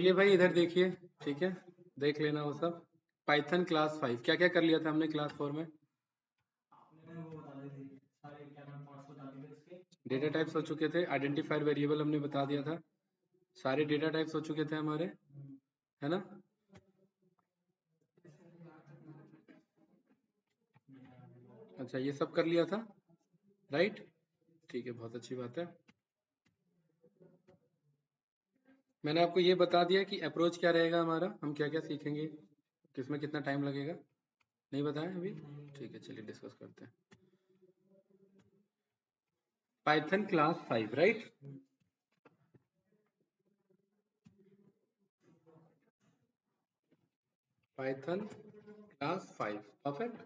ये भाई इधर देखिए। ठीक है, देख लेना वो सब। पाइथन क्लास 5 क्या क्या कर लिया था हमने क्लास 4 में? डेटा टाइप्स हो चुके थे, आइडेंटिफायर वेरिएबल हमने बता दिया था, सारे डेटा टाइप्स हो चुके थे हमारे, है ना? अच्छा, ये सब कर लिया था, राइट? ठीक है, बहुत अच्छी बात है। मैंने आपको ये बता दिया कि अप्रोच क्या रहेगा हमारा, हम क्या क्या सीखेंगे, किसमें कितना टाइम लगेगा। नहीं बताया अभी? ठीक है, चलिए डिस्कस करते हैं। Python class 5, right? Python class 5, perfect.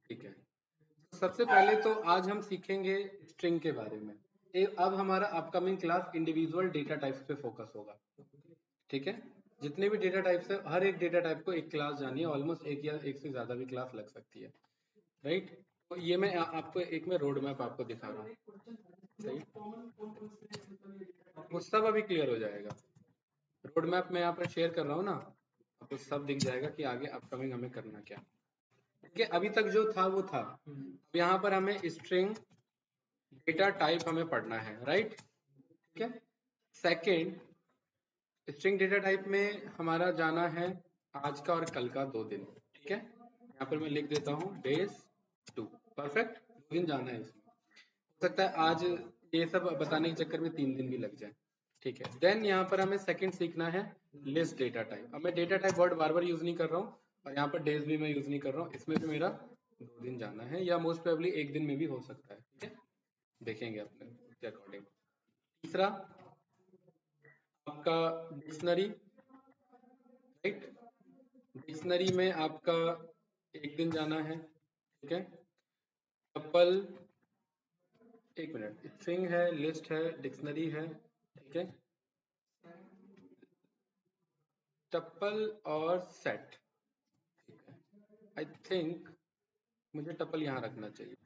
ठीक है, सबसे पहले तो आज हम सीखेंगे स्ट्रिंग के बारे में। अब हमारा upcoming class individual data types पे फोकस होगा। ठीक है, जितने भी डेटा टाइप्स है, हर एक डेटा टाइप को एक क्लास जानी है, ऑलमोस्ट एक या एक से ज्यादा भी क्लास लग सकती है, राइट? तो ये मैं आपको एक में रोड मैप आपको दिखा रहा हूँ, सही? वो सब अभी क्लियर हो जाएगा। रोड मैप मैं यहाँ पर शेयर कर रहा हूँ ना, आपको सब दिख जाएगा कि आगे अपकमिंग हमें करना क्या। ठीक है, अभी तक जो था वो था। अब यहाँ पर हमें स्ट्रिंग डेटा टाइप हमें पढ़ना है, राइट? ठीक है, सेकेंड, स्ट्रिंग डेटा टाइप में हमारा जाना है आज का और कल का 2 दिन। ठीक है, यहाँ पर मैं लिख देता हूँ डेज 2, परफेक्ट। 2 दिन जाना है इसमें, हो सकता है आज ये सब बताने के चक्कर में 3 दिन भी लग जाए। ठीक है, देन यहाँ पर हमें सेकंड सीखना है लिस्ट डेटा टाइप। अब मैं डेटा टाइप वर्ड बार बार यूज नहीं कर रहा हूँ, और यहाँ पर डेज भी मैं यूज नहीं कर रहा हूँ, इसमें भी मेरा 2 दिन जाना है, या मोस्ट प्रोबेबली 1 दिन में भी हो सकता है। ठीक है, देखेंगे अपने के अकॉर्डिंग। तीसरा आपका डिक्शनरी, राइट? डिक्शनरी में आपका 1 दिन जाना है। ठीक है, टपल, 1 मिनट, स्ट्रिंग है, लिस्ट है, डिक्शनरी है, ठीक है, टपल और सेट। ठीक है, आई थिंक मुझे टपल यहाँ रखना चाहिए,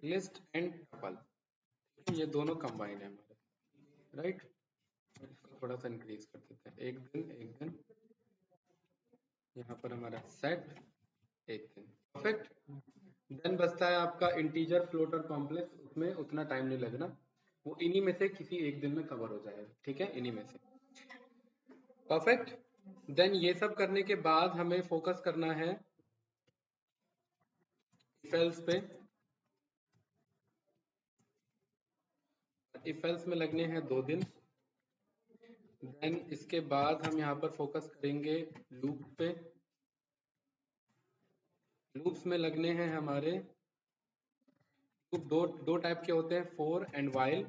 लिस्ट एंड टपल, ये दोनों कंबाइन है हमारे, राइट? इसको थोड़ा सा इंक्रीज कर देते हैं, 1 दिन 1 दिन, यहाँ पर हमारा सेट 1 दिन, परफेक्ट। देन बचता है आपका इंटीजर, फ्लोट और कॉम्प्लेक्स, उसमें उतना टाइम नहीं लगना, वो इन्हीं में से किसी 1 दिन में कवर हो जाएगा। ठीक है, इन्हीं में से, परफेक्ट। देन ये सब करने के बाद हमें फोकस करना है इफ एल्स पे। इफ एल्स में लगने हैं 2 दिन। देन इसके बाद हम यहाँ पर फोकस करेंगे लूप पे। लूप्स में लगने हैं हमारे, लूप दो टाइप के होते हैं, फॉर एंड वाइल।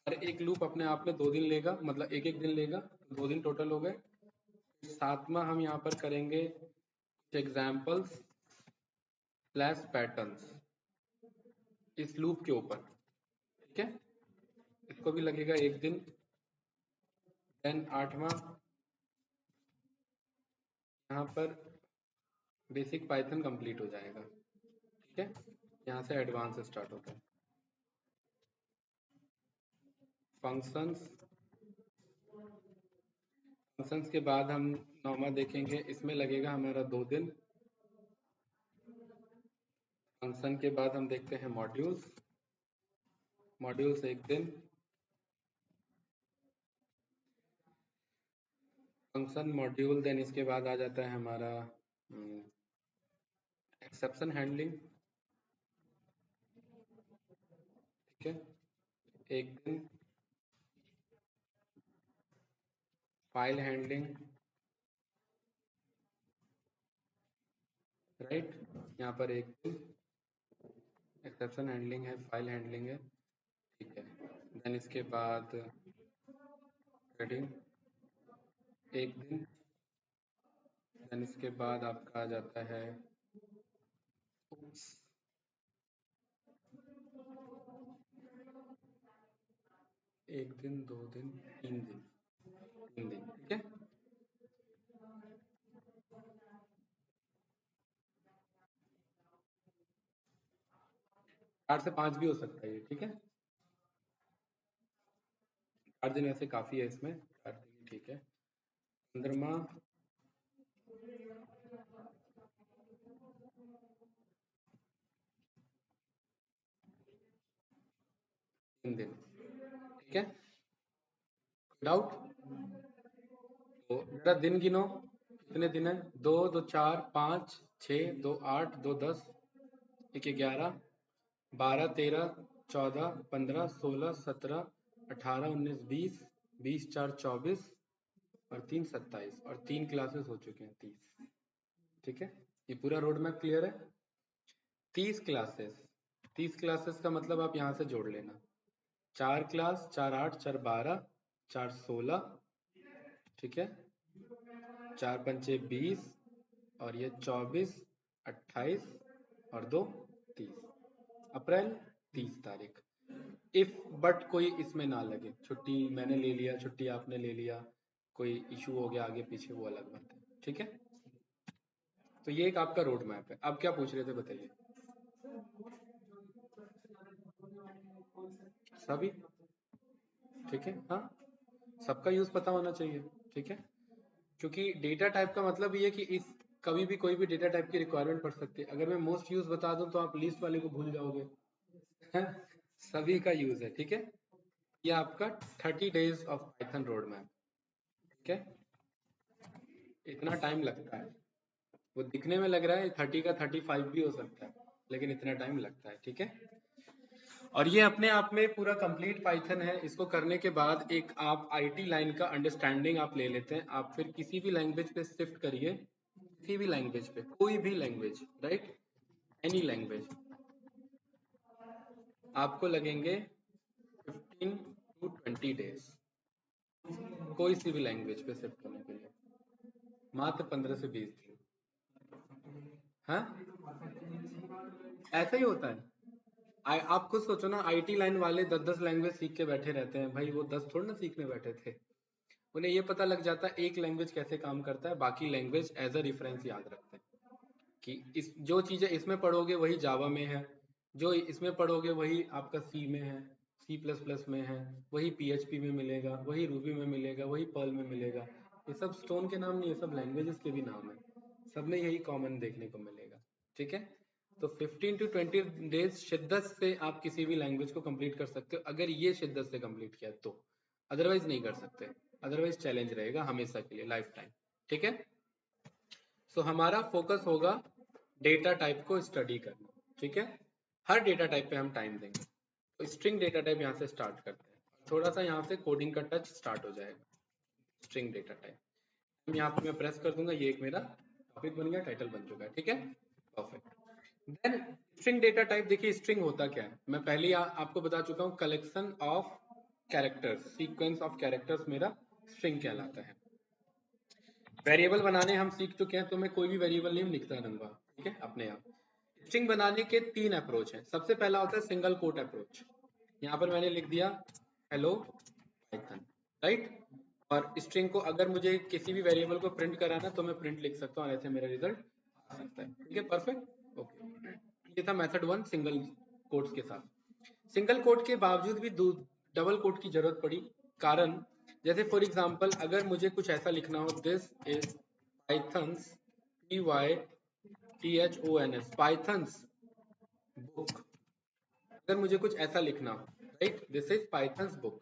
हर एक लूप अपने आप में 2 दिन लेगा, मतलब एक एक दिन लेगा, 2 दिन टोटल हो गए। सातवां हम यहाँ पर करेंगे एग्जाम्पल्स स्लैश पैटर्न्स इस लूप के ऊपर। ठीक है, इसको भी लगेगा 1 दिन। देन आठवां यहाँ पर बेसिक पाइथन कंप्लीट हो जाएगा। ठीक है, यहाँ से एडवांस स्टार्ट होता है। फंक्शंस, फंक्शंस के बाद हम नॉर्मल देखेंगे, इसमें लगेगा हमारा 2 दिन। फंक्शन के बाद हम देखते हैं मॉड्यूल्स, मॉड्यूल्स 1 दिन। फंक्शन मॉड्यूल, देन इसके बाद आ जाता है हमारा एक्सेप्शन हैंडलिंग। ठीक है, 1 दिन। File handling, right? यहाँ पर 1 दिन एक्सेप्शन हैंडलिंग है, फाइल हैंडलिंग है। ठीक है, देन इसके बाद थ्रेडिंग 1 दिन। देन इसके बाद आपका आ जाता है 1 दिन 2 दिन 3 दिन, 3 दिन। ठीक है, 4 से 5 भी हो सकता है ये। ठीक है, 4 दिन वैसे काफी है इसमें, 4 दिन ठीक है। 15वां 3 दिन, ठीक है। डाउट? तो जरा दिन गिनो, कितने दिन है? 2 2 4 5 6 2 8 2 10 1 11 12 13 14 15 16 17 18 19 20 20 4 24 और 3 27 और 3 क्लासेस हो चुके हैं 30, ठीक है। ये पूरा रोड मैप क्लियर है? 30 क्लासेस, 30 क्लासेस का मतलब आप यहाँ से जोड़ लेना, 4 क्लास, 4 8 4 12 4 16, ठीक है, 4 पंचे 20 और ये 24 28 और 2 30, अप्रैल 30 तारीख। इफ बट कोई इसमें ना लगे, छुट्टी मैंने ले लिया, छुट्टी आपने ले लिया, कोई इशू हो गया आगे पीछे, वो अलग बात है, ठीक है। तो ये एक आपका रोड मैप है। अब क्या पूछ रहे थे बताइए? सभी, ठीक है, हाँ, सबका यूज पता होना चाहिए, ठीक है। क्योंकि डेटा टाइप का मतलब ये है कि इस कभी भी कोई भी डेटा टाइप की रिक्वायरमेंट पड़ सकती है। अगर मैं मोस्ट यूज बता दूं तो आप लीस्ट वाले को भूल जाओगे, हैं? सभी का यूज है, ठीक है। ये आपका 30 days of Python road map, ठीक है। इतना टाइम लगता है, वो दिखने में लग रहा है 30 का 35 भी हो सकता है, लेकिन इतना टाइम लगता है, ठीक है। और ये अपने आप में पूरा कंप्लीट पाइथन है। इसको करने के बाद एक आप आईटी लाइन का अंडरस्टैंडिंग आप ले लेते हैं। आप फिर किसी भी लैंग्वेज पे शिफ्ट करिए, किसी भी लैंग्वेज पे, कोई भी लैंग्वेज, राइट, एनी लैंग्वेज, आपको लगेंगे 15 to 20 डेज, कोई सी भी लैंग्वेज पे शिफ्ट करने के लिए, मात्र 15 से 20 दिन। हाँ, ऐसा ही होता है। आप खुद सोचो ना, आईटी लाइन वाले 10-10 लैंग्वेज सीख के बैठे रहते हैं भाई, वो 10 थोड़ी ना सीखने बैठे थे। उन्हें ये पता लग जाता है एक लैंग्वेज कैसे काम करता है, बाकी लैंग्वेज एज अ रेफरेंस याद रखते हैं कि इस जो चीजें इसमें पढ़ोगे वही जावा में है, जो इसमें पढ़ोगे वही आपका सी में है, सी प्लस प्लस में है, वही पीएचपी में मिलेगा, वही रूबी में मिलेगा, वही पर्ल में मिलेगा। ये सब स्टोन के नाम नहीं, ये सब लैंग्वेजेस के भी नाम है, सब में यही कॉमन देखने को मिलेगा, ठीक है। तो 15 to 20 डेज शिद्दत से आप किसी भी लैंग्वेज को कंप्लीट कर सकते हो, अगर ये शिद्दत से कंप्लीट किया तो, अदरवाइज नहीं कर सकते। अदरवाइज चैलेंज रहेगा हमेशा के लिए, लाइफ टाइम, ठीक है। सो हमारा फोकस होगा डेटा टाइप को स्टडी करना, ठीक है। हर डेटा टाइप पे हम टाइम देंगे। तो स्ट्रिंग डेटा टाइप यहाँ से स्टार्ट करते हैं, थोड़ा सा यहाँ से कोडिंग का टच स्टार्ट हो जाएगा। स्ट्रिंग डेटा टाइप यहाँ पे मैं प्रेस कर दूंगा, ये एक मेरा टॉपिक बन गया, टाइटल बन चुका है, ठीक है, perfect. Then string data type, देखिए स्ट्रिंग होता क्या है, मैं पहले ही आपको बता चुका हूँ, collection of characters, sequence of characters मेरा स्ट्रिंग कहलाता है। वेरिएबल बनाने हम सीख चुके हैं, तो मैं कोई भी वेरिएबल नेम लिखता रहूंगा, ठीक है, अपने आप। स्ट्रिंग बनाने के 3 अप्रोच हैं। सबसे पहला होता है सिंगल कोट अप्रोच, यहाँ पर मैंने लिख दिया हेलो पाइथन, राइट। और स्ट्रिंग को अगर मुझे किसी भी वेरिएबल को प्रिंट कराना तो मैं प्रिंट लिख सकता हूँ, ऐसे मेरा रिजल्ट आ सकता है, ठीक है, परफेक्ट, ओके। ये था मेथड 1 सिंगल कोट्स के साथ। सिंगल कोट के बावजूद भी डबल कोट की जरूरत पड़ी, कारण जैसे फॉर एग्जांपल अगर मुझे कुछ ऐसा लिखना हो, this is pythons, PYTHONS, pythons book, अगर मुझे कुछ ऐसा लिखना हो, right, this is pythons book,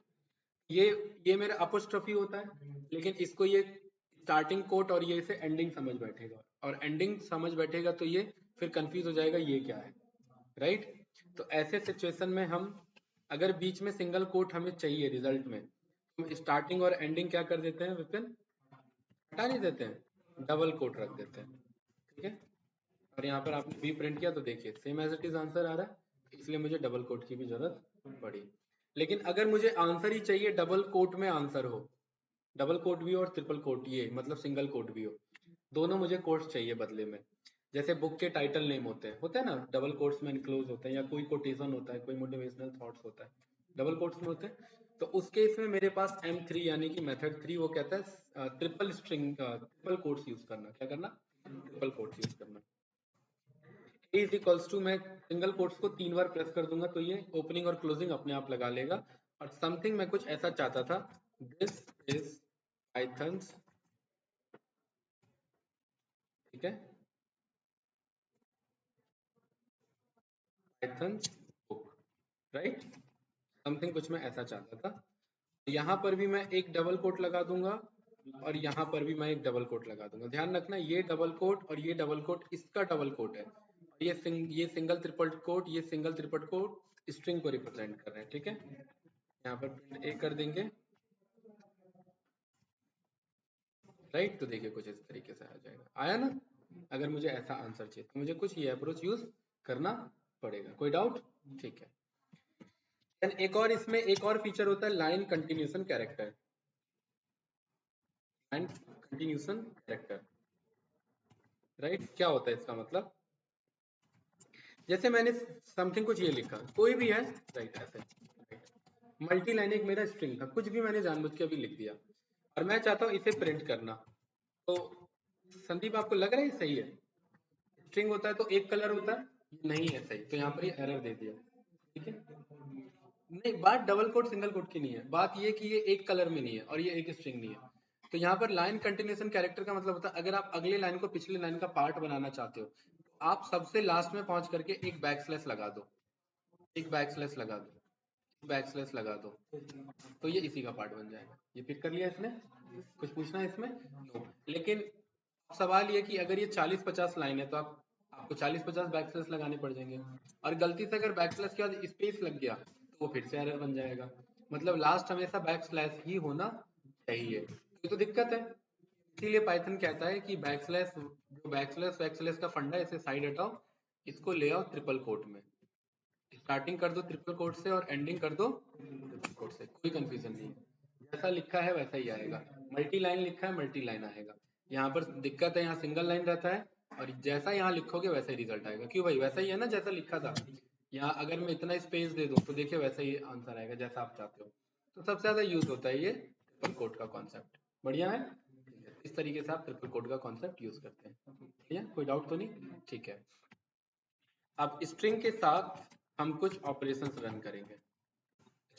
ये ये मेरा अपोस्ट्रोफी होता है, लेकिन इसको ये स्टार्टिंग कोट और ये इसे एंडिंग समझ बैठेगा, और एंडिंग समझ बैठेगा तो ये फिर कंफ्यूज हो जाएगा ये क्या है, राइट। तो ऐसे सिचुएशन में हम अगर बीच में सिंगल कोट हमें चाहिए रिजल्ट में, हम स्टार्टिंग और एंडिंग क्या कर देते हैं विपिन, हटा नहीं देते हैं, डबल कोट रख देते हैं, ठीक है। और यहाँ पर आपने बी प्रिंट किया तो देखिए same as it is answer आ रहा है, इसलिए मुझे डबल कोट की भी जरूरत पड़ी। लेकिन अगर मुझे आंसर ही चाहिए डबल कोट में आंसर हो, डबल कोट भी हो और ट्रिपल कोट, ये मतलब सिंगल कोट भी हो, दोनों मुझे कोट्स चाहिए बदले में। जैसे बुक के टाइटल नेम होते हैं ना, डबल कोट्स में इनक्लोज होते हैं, या कोई कोटेशन होता है, कोई मोटिवेशनल थॉट्स होता है, डबल कोट्स में होते हैं। तो उस केस में मेरे पास M3 यानी कि मेथड 3 वो कहता है triple string, triple quotes use करना, क्या करना, ट्रिपल कोट्स यूज करना। इज इक्वल्स टू, मैं सिंगल कोट्स को 3 बार प्रेस कर दूंगा तो ये ओपनिंग और क्लोजिंग अपने आप लगा लेगा, और समथिंग मैं कुछ ऐसा चाहता था, दिस इज पाइथन्स, ठीक है, पाइथन्स बुक, राइट, समथिंग कुछ मैं ऐसा चाहता था। यहाँ पर भी मैं एक डबल कोट लगा दूंगा और यहाँ पर भी मैं एक डबल कोट लगा दूंगा। ध्यान रखना ये डबल कोट और ये डबल कोट इसका डबल कोट है, और ये सिंगल ट्रिपल कोट, ये सिंगल ट्रिपल कोट स्ट्रिंग को रिप्रेजेंट कर रहे हैं, ठीक है। यहाँ पर प्रिंट ए कर देंगे, राइट, तो देखिए कुछ इस तरीके से आ जाएगा, आया ना। अगर मुझे ऐसा आंसर चाहिए तो मुझे कुछ ये अप्रोच यूज करना पड़ेगा, कोई डाउट, ठीक है। देन एक और इसमें एक और फीचर होता है line continuation character, line continuation character, right, क्या होता है इसका मतलब, जैसे मैंने समथिंग कुछ ये लिखा, कोई भी है, राइट, ऐसे मल्टी लाइन एक मेरा स्ट्रिंग था, कुछ भी मैंने जानबूझ के अभी लिख दिया और मैं चाहता हूँ इसे प्रिंट करना, तो संदीप आपको लग रहा है सही है, स्ट्रिंग होता है तो एक कलर होता है, नहीं है सही, तो यहाँ पर ये एरर दे दिया, ठीक है। नहीं, बात डबल कोट सिंगल कोट की नहीं है, बात ये कि ये एक कलर में नहीं है और ये एक स्ट्रिंग नहीं है। तो यहाँ पर लाइन कंटिन्यूशन कैरेक्टर का मतलब होता है अगर आप अगले लाइन को पिछले लाइन का पार्ट बनाना चाहते हो, तो आप सबसे लास्ट में पहुंच करके एक बैक स्लैश लगा दो, एक बैक स्लैश लगा दो, बैक स्लैश लगा दो, तो ये इसी का पार्ट बन जाएगा। ये पिक कर लिया इसने, कुछ पूछना है इसमें, नो। लेकिन सवाल ये कि अगर ये 40-50 लाइन है तो आपको 40-50 बैक स्लैश लगाने पड़ जाएंगे, और गलती से अगर बैक स्लैश के बाद स्पेस लग गया तो वो फिर से एरर बन जाएगा। मतलब लास्ट हमेशा बैक स्लैश ही होना चाहिए, ये तो दिक्कत है। इसीलिए पाइथन कहता है कि बैक स्लैश, जो बैक स्लैश का फंडा है, इसे साइड हटाओ, इसको ले आओ ट्रिपल कोट में, स्टार्टिंग कर दो ट्रिपल कोट से और एंडिंग कर दो ट्रिपल कोट से, कोई कंफ्यूजन नहीं है, जैसा लिखा है वैसा ही आएगा। मल्टी लाइन लिखा है मल्टी लाइन आएगा, यहाँ पर दिक्कत है, यहाँ सिंगल लाइन रहता है, और जैसा यहाँ लिखोगे वैसा ही रिजल्ट आएगा। क्यों भाई, वैसा ही है ना जैसा लिखा था। यहाँ अगर मैं इतना स्पेस दे दूं तो देखिए वैसा ही आंसर आएगा जैसा आप चाहते हो। तो सबसे ज्यादा यूज होता है ये ट्रिपल कोट का कॉन्सेप्ट, बढ़िया है। इस तरीके से आप ट्रिपल कोट का कॉन्सेप्ट यूज करते हैं, बढ़िया, कोई डाउट तो नहीं, ठीक है। अब स्ट्रिंग के साथ हम कुछ ऑपरेशंस रन करेंगे।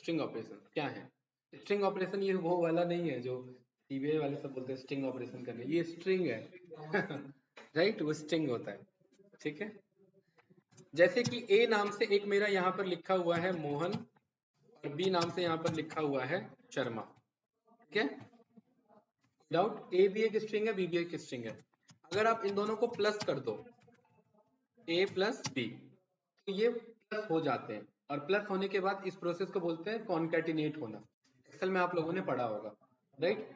स्ट्रिंग ऑपरेशन क्या है, स्ट्रिंग ऑपरेशन ये वो वाला नहीं है जो सीबीआई वाले सब बोलते हैं स्ट्रिंग ऑपरेशन करने, ये स्ट्रिंग है राइट, वो स्ट्रिंग होता है, ठीक है। जैसे कि ए नाम से एक मेरा यहाँ पर लिखा हुआ है मोहन, और बी नाम से यहाँ पर लिखा हुआ है शर्मा, ठीक है। डाउट, ए भी एक स्ट्रिंग है, बी भी एक स्ट्रिंग है। अगर आप इन दोनों को प्लस कर दो, ए प्लस बी, तो ये प्लस हो जाते हैं, और प्लस होने के बाद इस प्रोसेस को बोलते हैं कॉन्कैटिनेट होना। एक्सेल में आप लोगों ने पढ़ा होगा, राइट,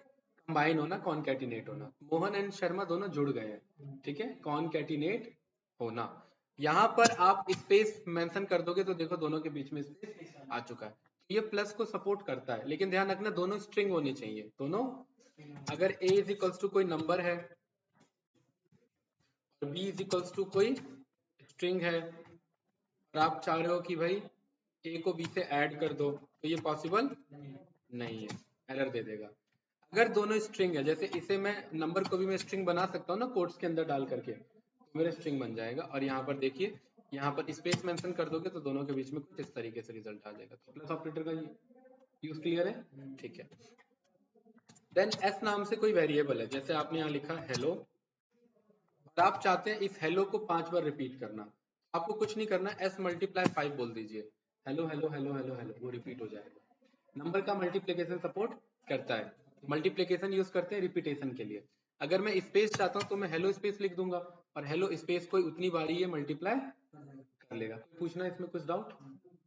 कंबाइन होना, कॉन्कैटिनेट होना। मोहन एंड शर्मा दोनों जुड़ गए हैं, ठीक है, कॉन्कैटिनेट होना। यहाँ पर आप स्पेस मेंशन कर दोगे तो देखो दोनों के बीच में स्पेस आ चुका है, तो ये प्लस को सपोर्ट करता है, लेकिन ध्यान रखना दोनों स्ट्रिंग होनी चाहिए, दोनों। अगर a इज इक्वल्स टू कोई नंबर है और b इज इक्वल्स टू कोई स्ट्रिंग है, और आप चाह रहे हो कि भाई a को b से ऐड कर दो, तो ये पॉसिबल नहीं है, एरर दे देगा। अगर दोनों स्ट्रिंग है, जैसे इसे मैं नंबर को भी मैं स्ट्रिंग बना सकता हूँ ना कोट्स के अंदर डाल करके, तो मेरा स्ट्रिंग बन जाएगा। और यहाँ पर देखिए, यहाँ पर स्पेस मेंशन कर दोगे तो दोनों के बीच में कुछ इस तरीके से रिजल्ट आ जाएगा। तो प्लस ऑपरेटर का यूज क्लियर है, ठीक है। देन s नाम से कोई वेरिएबल है, जैसे आपने यहाँ लिखा हेलो, और आप चाहते हैं इस हेलो को 5 बार रिपीट करना, आपको कुछ नहीं करना, s मल्टीप्लाई 5 बोल दीजिए, hello hello hello hello hello, वो रिपीट हो जाएगा। नंबर का मल्टीप्लिकेशन सपोर्ट करता है, मल्टीप्लिकेशन यूज करते हैं रिपीटेशन के लिए। अगर मैं स्पेस चाहता हूं तो मैं हेलो स्पेस लिख दूंगा, और हेलो स्पेस कोई उतनी बार ही ये मल्टीप्लाई कर लेगा। पूछना इसमें कुछ डाउट,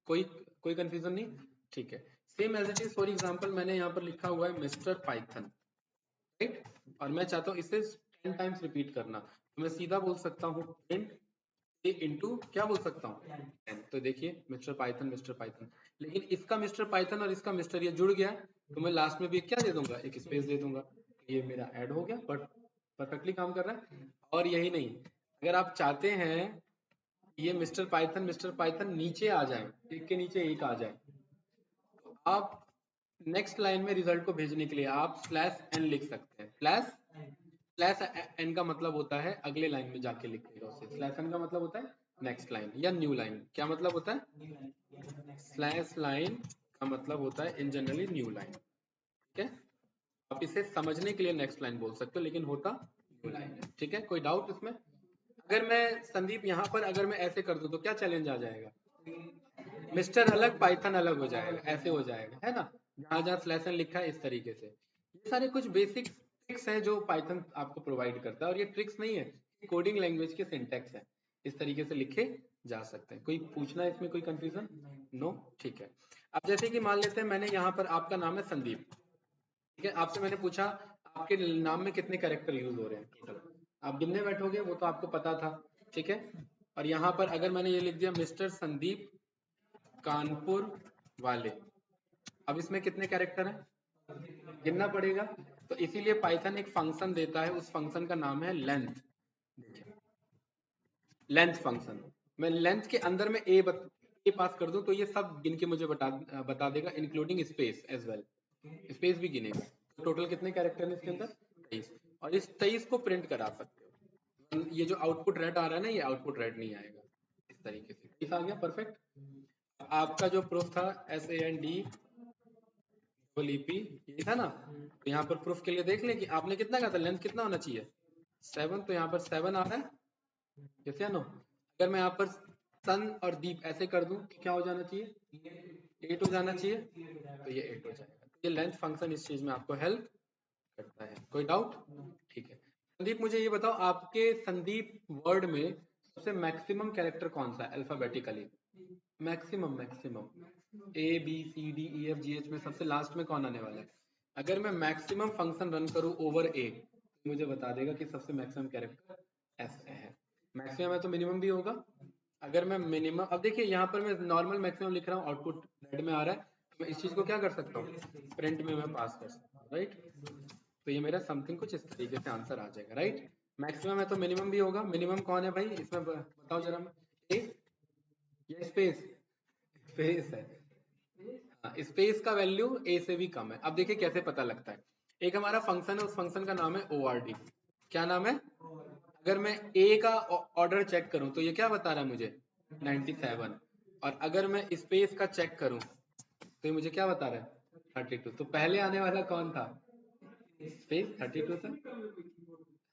कोई कोई कंफ्यूजन नहीं, ठीक है। Same as it is, for example मैंने यहाँ पर लिखा हुआ है मिस्टर पाइथन, राइट, और मैं चाहता हूँ इसे 10 टाइम्स रिपीट करना, तो मैं सीधा बोल सकता हूँ प्रिंट ए इंटू, क्या बोल सकता हूँ 10। तो देखिए मिस्टर पाइथन मिस्टर पाइथन, लेकिन इसका मिस्टर पाइथन और इसका मिस्टर ये जुड़ गया, तो मैं लास्ट में भी क्या दे दूंगा, एक स्पेस दे दूंगा, ये मेरा ऐड हो गया, बट परफेक्टली काम कर रहा है। और यही नहीं, अगर आप चाहते हैं ये मिस्टर पाइथन नीचे आ जाए, एक के नीचे एक आ जाए, तो आप नेक्स्ट लाइन में रिजल्ट को भेजने के लिए आप स्लैश एन लिख सकते हैं। स्लैश एन का मतलब होता है अगले लाइन में जाके लिखेगा उसे, स्लैश एन का मतलब होता है नेक्स्ट लाइन या न्यू लाइन। क्या मतलब होता है, स्लैश लाइन का मतलब होता है इन जनरली न्यू लाइन। ठीक है, आप इसे समझने के लिए नेक्स्ट लाइन बोल सकते हो, लेकिन होता न्यू लाइन है। ठीक है, कोई डाउट इसमें? अगर मैं संदीप यहाँ पर अगर मैं ऐसे कर दूं तो क्या चैलेंज आ जाएगा? मिस्टर अलग पाइथन अलग हो जाएगा, ऐसे हो जाएगा, है ना? जहां जहां स्लैश एन लिखा है इस तरीके से। ये सारे कुछ बेसिक ट्रिक्स हैं जो पाइथन आपको प्रोवाइड करता है, और ये ट्रिक्स नहीं है, कोडिंग लैंग्वेज के सिंटैक्स है, इस तरीके से लिखे जा सकते हैं। कोई पूछना है इसमें, कोई कंफ्यूजन? नो, ठीक है। अब जैसे कि मान लेते हैं मैंने यहाँ पर आपका नाम है संदीप, ठीक है, आपसे मैंने पूछा आपके नाम में कितने कैरेक्टर यूज हो रहे हैं टोटल, आप गिनने बैठोगे, वो तो आपको पता था। ठीक है, और यहाँ पर अगर मैंने ये लिख दिया मिस्टर संदीप कानपुर वाले, अब इसमें कितने कैरेक्टर हैं? गिनना पड़ेगा। तो इसीलिए पाइथन एक फंक्शन देता है, उस फंक्शन का नाम है लेंथ। लेंथ फंक्शन, मैं लेंथ के अंदर में ए पास कर दूं तो ये सब गिन के मुझे बता देगा, including space as well, space भी गिनेगा। तो टोटल कितने कैरेक्टर हैं इसके अंदर? 23, और इस 23 को प्रिंट करा सकते हो। ये जो आउटपुट रेड आ रहा है ना, ये आउटपुट रेड नहीं आएगा, इस तरीके से। 23 आ गया, परफेक्ट। आपका जो प्रूफ था SAND यही था ना, तो यहाँ पर प्रूफ के लिए देख लें कि आपने कितना कहा था, लेंथ कितना होना चाहिए? 7, तो यहाँ पर 7 आ रहा है, यस या नो? अगर मैं यहाँ पर सन और दीप ऐसे कर दूं तो क्या हो जाना चाहिए? 8 हो जाना चाहिए, तो ये 8 हो जाएगा। ये लेंथ फंक्शन इस चीज में आपको हेल्प करता है। कोई डाउट? ठीक है, संदीप मुझे ये बताओ, आपके संदीप वर्ड में सबसे मैक्सिमम कैरेक्टर कौन सा है अल्फाबेटिकली? मैक्सिमम ABCDEFGH में सबसे लास्ट में कौन आने वाला है? अगर मैं मैक्सिमम फंक्शन रन करूं ओवर A, तो मुझे बता देगा कि सबसे मैक्सिमम कैरेक्टर S है। मैक्सिमम है तो मिनिमम भी होगा। अगर मैं मिनिमम, अब देखिए यहाँ पर मैं नॉर्मल मैक्सिमम लिख रहा हूँ, आउटपुट रेड में आ रहा है, तो मैं इस चीज को क्या कर सकता हूँ, प्रिंट में मैं पास कर सकता हूँ, राइट? तो ये मेरा समथिंग कुछ इस तरीके से आंसर आ जाएगा, राइट? मैक्सिमम है तो मिनिमम भी होगा। मिनिमम कौन है भाई इसमें, बताओ जरा। ए या स्पेस? स्पेस है। हाँ, स्पेस का वैल्यू ए से भी कम है। अब देखिए कैसे पता लगता है। एक हमारा फंक्शन है, उस फंक्शन का नाम है ORD। क्या नाम है? अगर मैं ए का ऑर्डर चेक करूं तो ये क्या बता रहा है मुझे? 97। और अगर मैं स्पेस का चेक करूं तो ये मुझे क्या बता रहा है? 32। तो पहले आने वाला कौन था? स्पेस 32 था।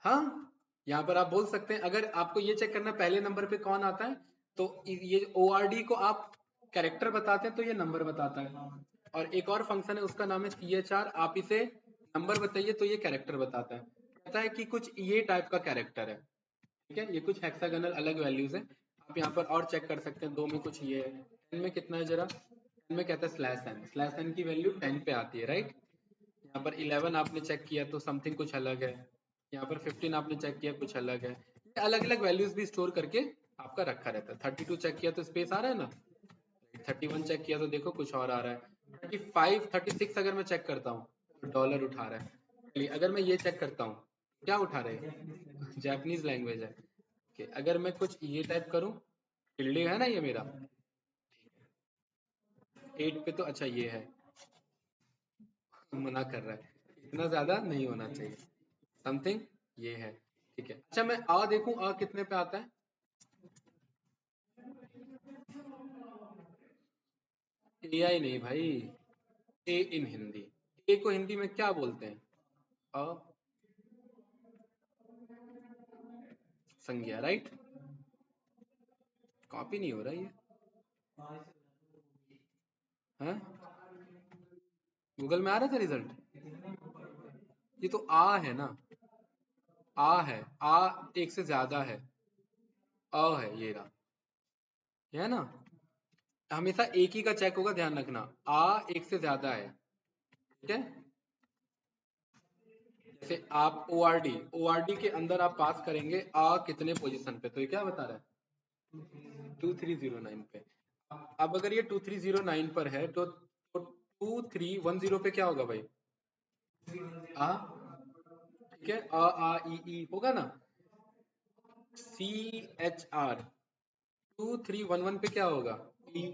हाँ, यहाँ पर आप बोल सकते हैं, अगर आपको ये चेक करना पहले नंबर पे कौन आता है, तो ये ORD को आप कैरेक्टर बताते हैं तो ये नंबर बताता है। और एक और फंक्शन है उसका नाम है CHR, आप इसे नंबर बताइए तो ये कैरेक्टर बताता है। कहता है कि कुछ ये टाइप का कैरेक्टर है। ठीक है, ये कुछ हेक्सागोनल अलग वैल्यूज है। आप यहाँ पर और चेक कर सकते हैं, 2 में कुछ ये है, 10 में कितना है जरा? 10 में कहता है स्लैश एन की वैल्यू 10 पे आती है, राइट? यहाँ पर 11 आपने चेक किया तो समथिंग कुछ अलग है। यहाँ पर 15 आपने चेक किया, कुछ अलग है। ये अलग अलग वैल्यूज भी स्टोर करके आपका रखा रहता है। 32 चेक किया तो स्पेस आ रहा है ना, 31 चेक किया तो देखो कुछ और आ रहा है। 35 36 अगर मैं चेक करता हूँ तो डॉलर उठा रहा है। चलिए, अगर मैं ये चेक करता हूँ, क्या उठा रहे हैं? जापानीज लैंग्वेज है। Okay, अगर मैं कुछ ये टाइप करूं, टिल्डे है ना ये मेरा, 8 पे तो अच्छा ये है, मना कर रहा है, इतना ज्यादा नहीं होना चाहिए, समथिंग ये है। ठीक है, अच्छा मैं आ देखूं, आ कितने पे आता है? AI नहीं भाई, ए इन हिंदी। ए को हिंदी में क्या बोलते हैं? अ संज्ञा, राइट? कॉपी नहीं हो रहा ये, है? गूगल में आ रहा था रिजल्ट? ये तो आ है ना, आ है, आ एक से ज्यादा है, अ है ये रहा, ये है ना? हमेशा एक ही का चेक होगा, ध्यान रखना। आ एक से ज्यादा है, ठीक है? जैसे आप ORD के अंदर आप पास करेंगे आ कितने पोजीशन पे, तो ये क्या बता रहा है? 2309 पे। अब अगर ये 2309 पर है तो 2310 पे क्या होगा भाई? आ, ठीक है, ई होगा ना? CHR 2311 पे क्या होगा? ई।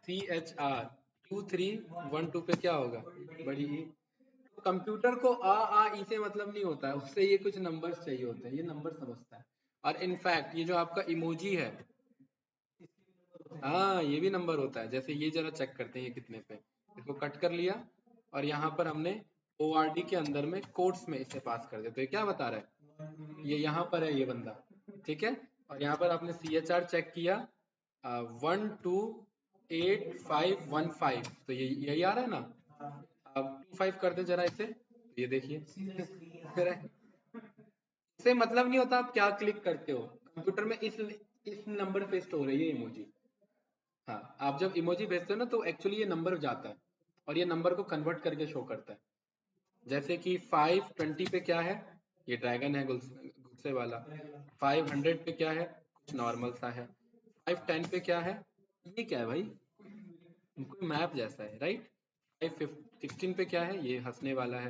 CHR 2312 पे क्या होगा? बड़ी ई। कंप्यूटर को ई से मतलब नहीं होता है, उससे ये कुछ नंबर्स चाहिए होते हैं, ये नंबर समझता है। और इनफैक्ट ये जो आपका इमोजी है, हाँ ये भी नंबर होता है। जैसे ये जरा चेक करते हैं ये कितने पे, इसको कट कर लिया और यहाँ पर हमने ORD के अंदर में कोट्स में इसे पास कर दिया, तो ये क्या बता रहा है, ये यहाँ पर है ये बंदा, ठीक है। और यहाँ पर आपने CHR चेक किया 128515, तो ये यही आ रहा है ना। अब 25 कर दे जरा इसे, तो ये देखिए इससे मतलब नहीं होता आप क्या क्लिक करते हो कंप्यूटर में, इस नंबर पे स्टोर है ये इमोजी। हाँ आप जब इमोजी भेजते हो ना तो एक्चुअली ये नंबर जाता है और ये नंबर को कन्वर्ट करके शो करता है। जैसे कि 520 पे क्या है, ये ड्रैगन है गुस्से वाला। 500 पे क्या है, कुछ नॉर्मल सा है। 510 पे क्या है, ये क्या है भाई, कोई मैप जैसा है राइट। 516 पे क्या है, ये हंसने वाला है।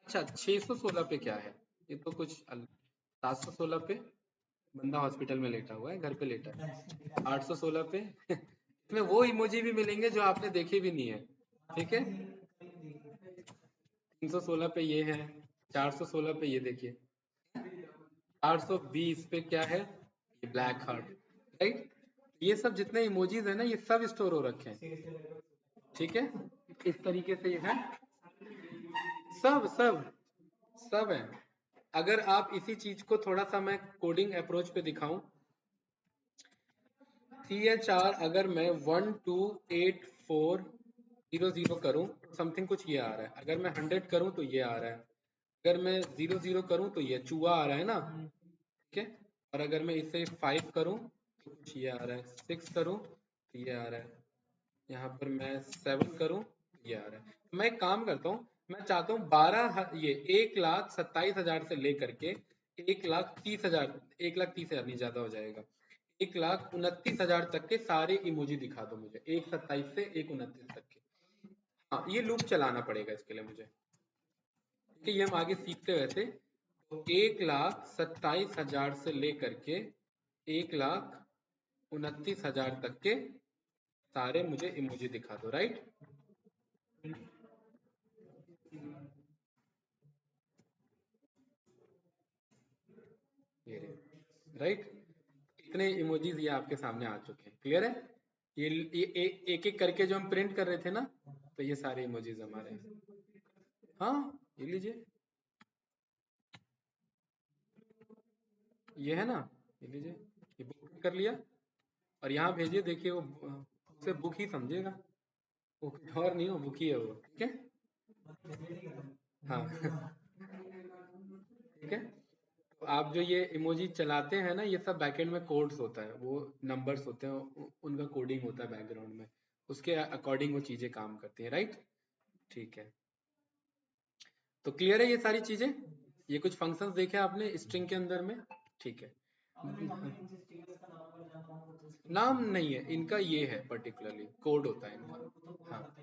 अच्छा 616 पे क्या है, ये तो कुछ 716 पे बंदा हॉस्पिटल में लेटा हुआ है, घर पे लेटा है। 816 पे इसमें वो इमोजी भी मिलेंगे जो आपने देखे भी नहीं है, ठीक है। 316 पे ये है, 416 पे ये देखिए, 820 पे क्या है, ये ब्लैक हार्ट, राइट। ये सब जितने इमोजीज है ना ये सब स्टोर हो रखे हैं, ठीक है। इस तरीके से ये है, सब सब सब है। अगर आप इसी चीज को थोड़ा सा मैं कोडिंग अप्रोच पे दिखाऊं, CHR अगर मैं 128400 करूं समथिंग कुछ ये आ रहा है, अगर मैं 100 करूं तो ये आ रहा है, अगर मैं 00 करूं तो ये चूहा आ रहा है ना, ठीक है। और अगर मैं इसे 5 करूं तो कुछ ये आ रहा है, 6 करूं तो ये आ रहा है, यहाँ पर मैं 7 करूं तो ये आ रहा है। मैं एक काम करता हूँ, मैं चाहता हूँ 12 ये 1,27,000 से लेकर के 1,30,000, 1,30,000 नहीं ज्यादा हो जाएगा, 1,29,000 तक के सारे इमोजी दिखा दो मुझे, 1,27 से 1,29 तक के। हाँ ये लूप चलाना पड़ेगा इसके लिए मुझे, ठीक है। ये हम आगे सीखते हैं वैसे। तो 1,27,000 से लेकर के 1,29,000 तक के सारे मुझे इमोजी दिखा दो, राइट। ये राइट, इतने इमोजीज ये आपके सामने आ चुके हैं, क्लियर है। ये एक एक करके जो हम प्रिंट कर रहे थे ना, तो ये सारे इमोजीज हमारे हैं। हाँ ये लीजिए, ये है ना, ये लीजिए, ये बुक कर लिया और यहाँ भेजिए, देखिए वो उसे बुक ही समझेगा, वो कुछ और नहीं, हो बुक ही है वो, ठीक है। हाँ ठीक है। तो आप जो ये इमोजी चलाते हैं ना, ये सब बैकएंड में कोड्स होता है, वो नंबर्स होते हैं, उनका कोडिंग होता है बैकग्राउंड में, उसके अकॉर्डिंग वो चीजें काम करती हैं, राइट। ठीक है, तो क्लियर है ये सारी चीजें, ये कुछ फंक्शंस देखे आपने स्ट्रिंग के अंदर में, ठीक है। नाम नहीं है इनका, ये है पर्टिकुलरली कोड होता है इनका, हाँ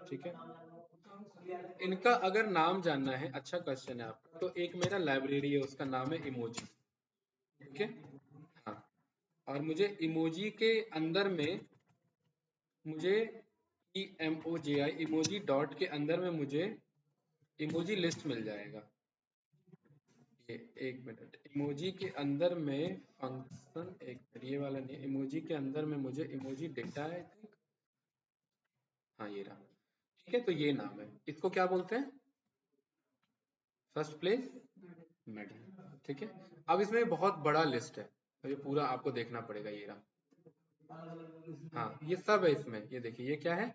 ठीक है। इनका अगर नाम जानना है, अच्छा क्वेश्चन है आपका, तो एक मेरा लाइब्रेरी है उसका नाम है इमोजी, ठीक है। हाँ, और मुझे इमोजी के अंदर में मुझे EMOJI इमोजी डॉट के अंदर में मुझे इमोजी लिस्ट मिल जाएगा। ये एक मिनट, इमोजी के अंदर में फंक्शन, एक मिनट ये वाला नहीं, इमोजी के अंदर में मुझे इमोजी डेटा है I think। हाँ ये रहा, ठीक है। तो ये नाम है, इसको क्या बोलते हैं, फर्स्ट प्लेस मिडिल, ठीक है। अब इसमें बहुत बड़ा लिस्ट है, तो ये पूरा आपको देखना पड़ेगा, ये रहा। हाँ ये सब है इसमें, ये देखिए ये क्या है,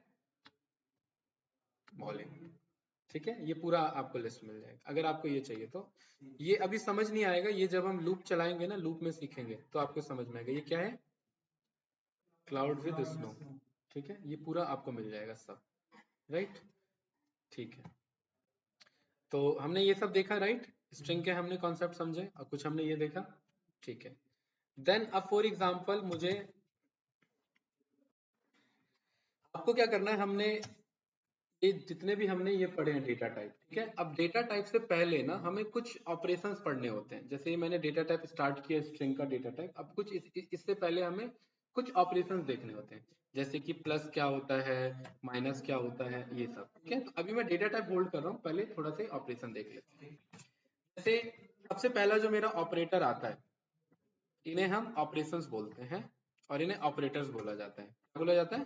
बॉलिंग, ठीक है। ये पूरा आपको लिस्ट मिल जाएगा अगर आपको ये चाहिए तो। ये अभी समझ नहीं आएगा, ये जब हम लूप चलाएंगे ना, लूप में सीखेंगे तो आपको समझ में आएगा ये क्या है, क्लाउड विद स्नो, ठीक है। ये पूरा आपको मिल जाएगा सब, राइट। ठीक है, तो हमने ये सब देखा, राइट। स्ट्रिंग के हमने कॉन्सेप्ट समझे और कुछ हमने ये देखा, ठीक है। देन अब फॉर एग्जांपल मुझे, आपको क्या करना है, हमने ये जितने भी हमने ये पढ़े हैं डेटा टाइप, ठीक है। अब डेटा टाइप से पहले ना हमें कुछ ऑपरेशंस पढ़ने होते हैं, जैसे ये मैंने डेटा टाइप स्टार्ट किया स्ट्रिंग का डेटा टाइप, अब कुछ इससे पहले हमें कुछ ऑपरेशंस देखने होते हैं, जैसे कि प्लस क्या होता है, माइनस क्या होता है, ये सब, ठीक है। तो अभी मैं डेटा टाइप होल्ड कर रहा हूँ, पहले थोड़ा सा ऑपरेशन देख लेते हैं। जैसे सबसे पहला जो मेरा ऑपरेटर आता है, इन्हें हम ऑपरेशंस बोलते हैं, और इन्हें ऑपरेटर्स बोला जाता है। क्या बोला जाता है?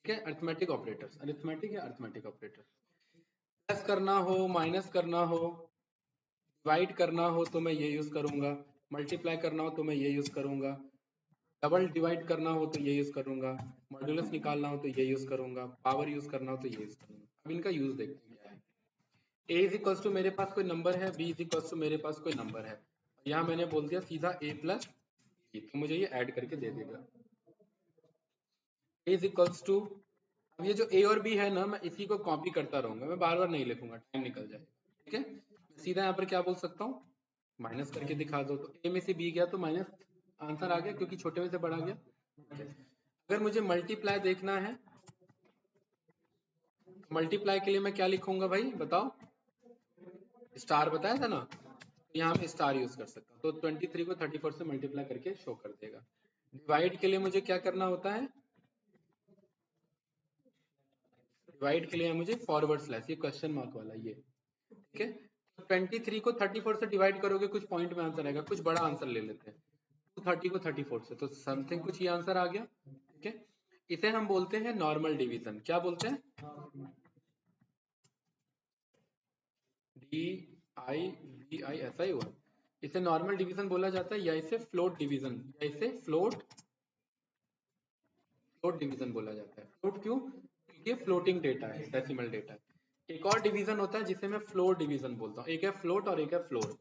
ठीक है, अरिथमेटिक ऑपरेटर्स, अरिथमेटिक या अरिथमेटिक ऑपरेटर। प्लस करना हो, माइनस करना हो, डिवाइड करना हो तो मैं ये यूज करूंगा, मल्टीप्लाई करना हो तो मैं ये यूज करूंगा, डबल डिवाइड करना हो तो ये यूज करूंगा, मॉड्यूलस निकालना हो तो ये यूज करूंगा, पावर यूज करना हो तो ये यूज करूंगा। अब इनका यूज देखते हैं क्या है। ए इज इक्वल्स टू मेरे पास कोई नंबर है, बी इज इक्वल्स टू मेरे पास कोई नंबर है, यहाँ मैंने बोल दिया सीधा ए प्लस बी, तो मुझे ये ऐड करके दे देगा। ए इज इक्वल्स टू, अब ये जो ए और बी है ना, मैं इसी को कॉपी करता रहूंगा, मैं बार बार नहीं लिखूंगा, टाइम निकल जाएगा। ठीक है, मैं सीधा यहाँ पर क्या बोल सकता हूँ, माइनस करके दिखा दो, तो ए में से बी गया तो माइनस आंसर आ गया, क्योंकि छोटे में से बड़ा गया। Okay. अगर मुझे मल्टीप्लाई देखना है, मल्टीप्लाई के लिए मैं क्या लिखूंगा भाई बताओ, स्टार बताया था ना, यहाँ में स्टार यूज कर सकता हूँ, तो 23 को 34 से मल्टीप्लाई करके शो कर देगा। डिवाइड के लिए मुझे क्या करना होता है, डिवाइड के लिए मुझे फॉरवर्ड स्लैश, ये क्वेश्चन मार्क वाला ये। ठीक है, 23 को 34 से डिवाइड करोगे, कुछ पॉइंट में आंसर आएगा, कुछ बड़ा आंसर ले लेते हैं, 230 को 34 से, तो समथिंग कुछ ये आंसर आ गया। ठीक है, इसे हम बोलते हैं नॉर्मल डिवीजन। क्या बोलते हैं? DIVI, ऐसा ही हुआ। इसे नॉर्मल डिवीजन बोला जाता है, या इसे फ्लोट डिवीजन, या इसे फ्लोट डिवीजन बोला जाता है। फ्लोट क्यों? क्योंकि ये फ्लोटिंग डेटा है, डेसिमल डेटा है। एक और डिवीजन होता है जिसे मैं फ्लोर डिवीजन बोलता हूँ, एक है फ्लोट और एक है फ्लोर,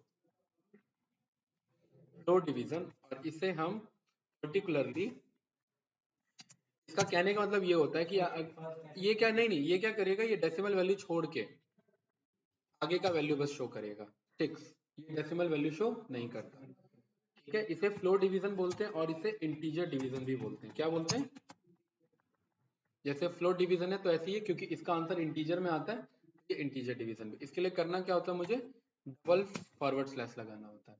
फ्लोर डिवीजन। और इसे हम पर्टिकुलरली, इसका कहने का मतलब ये होता है कि ये क्या, नहीं नहीं, ये क्या करेगा, ये डेसिमल वैल्यू छोड़ के आगे का वैल्यू बस शो करेगा, फिक्स, ये डेसिमल वैल्यू शो नहीं करता। ठीक है, इसे फ्लोर डिवीजन बोलते हैं, और इसे इंटीजर डिवीजन भी बोलते हैं। क्या बोलते हैं? जैसे फ्लोट डिवीजन है तो ऐसी है, क्योंकि इसका आंसर इंटीजर में आता है, ये इंटीजर डिवीजन भी। इसके लिए करना क्या होता है, मुझे डबल फॉरवर्ड स्लैश लगाना होता है,